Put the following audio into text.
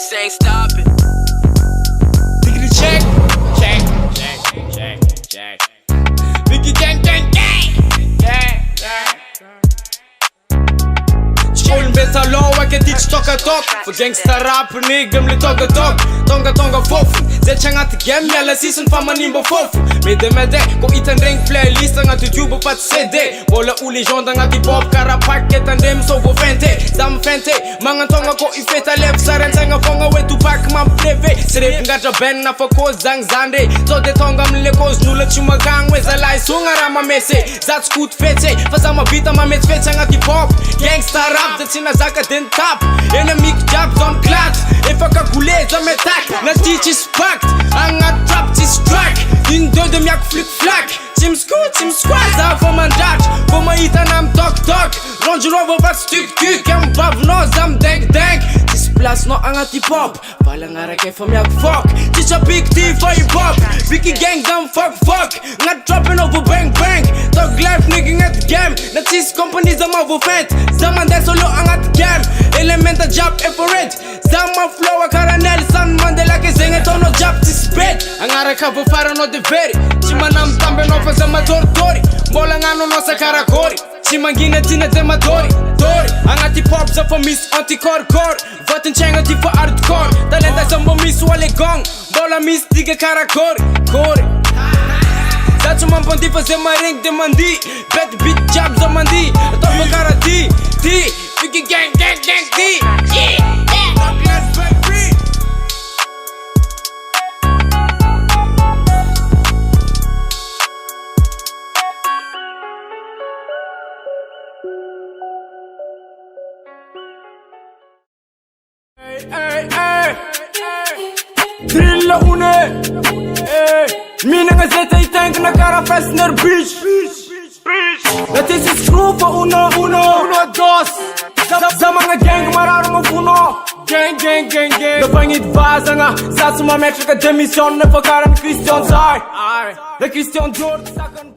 This ain't stopping. Diggity check, check, check, check, check. Biggie gang, gang, gang, gang, gang. Shkollën betalon, wake dit stocka tok. För gangsta rap, nigga mli togga tog. Tonga fofun, zet changa të gem, jalla season fa manin bo fofu. Me det, ko itan ring playlist nga të YouTube pa të CD. Bola u legenda nga ti pop, kara paket andem so vo fente. Zam fente, mangan tonga ko I feta lep saren tanga fonga we tu pak man pleve. Srep nga jaben na fa ko zang zande. So de tonga mle koz nulla chuma gang we zalai sunga rama mese. Zat skut fete, fa sama vita ma met fete nga ti pop. Gangsta rap, det sina zaka den tap. Ena mik jab zon klat. E fa ka kule zam e tak. Na ti qis pakt, anga trap tis track. Din döde mjak flick flack. Tim squad, za får man dodge. Får man hita nam tok tok. Range Rover vart styck kuk. En bav no zam denk. Tis plas no anga ti pop. Fala nga rake för mjak fuck. Tisha big T for hip hop. Vicky gang zam fuck. Nga dropping over bang. Tog life nigga nga t game. Na tis company zam over fent. Zaman det solo anga t game. Elementa job for it. Zaman flow a cara Nelson Mandela ke zinge tono job tis bed. Anga raka for fara no de veri. Chima nam tambe no fa zama tortori. Bola nga no nosa karakori. Chima ngina tina tema tori. Anga ti pop za for miss anti-core. Vatten changa ti for hardcore. Talenta som bo miss wale gong. Bola miss diga karakori. Zacho man pon ti fa zema ring de mandi. Bet beat jab za mandi. Top me kara ti. Vicky gang ti. Yeah. Let's baby. Hey. Drilla une. Mina nga zeta I tank na cara fastner bitch. Dat is een schroef voor uno, dos. Zama nga gang marar mo funo. Gang. Da pangit vaza nga. Sa suma metrika demission na pakaran Christian Zai. Da Christian George sakan.